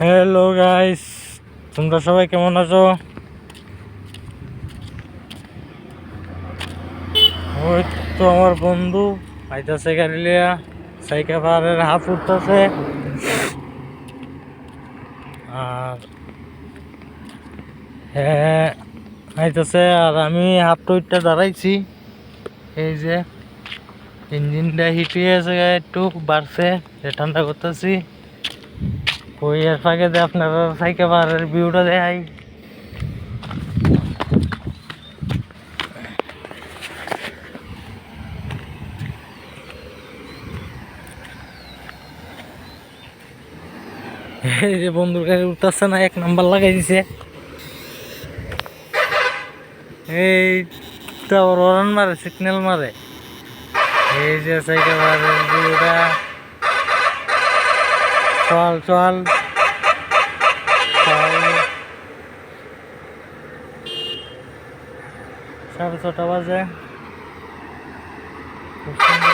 Hello guys, তোমরা সবাই কেমন আছো? ওই তো আমার বন্ধু আইতাছে গাড়ি লিয়া, সাইকেল পাহাড়ের হাফ উঠতেছে। আর হ্যাঁ আইতাছে, আর আমি হাফটা উঠটা দাঁড়াইছি। এই যে ইঞ্জিনটা হিট হয়ে গেছে, একটু বাড়ছে, ঠান্ডা করতেছি। ওই এর ফাঁকে যে আপনারা সাইকেল পাহাড়ের ভিউটা দেখাই। এই যে বন্ধুর গাড়ি উঠতেছে না, 1 নাম্বার লাগাই দিছে। এই তো হরন মারে, সিগন্যাল মারে। এই যে সাইকেল মারের ভিউটা, চল চল চল। 6:30 বাজে, খুব সুন্দর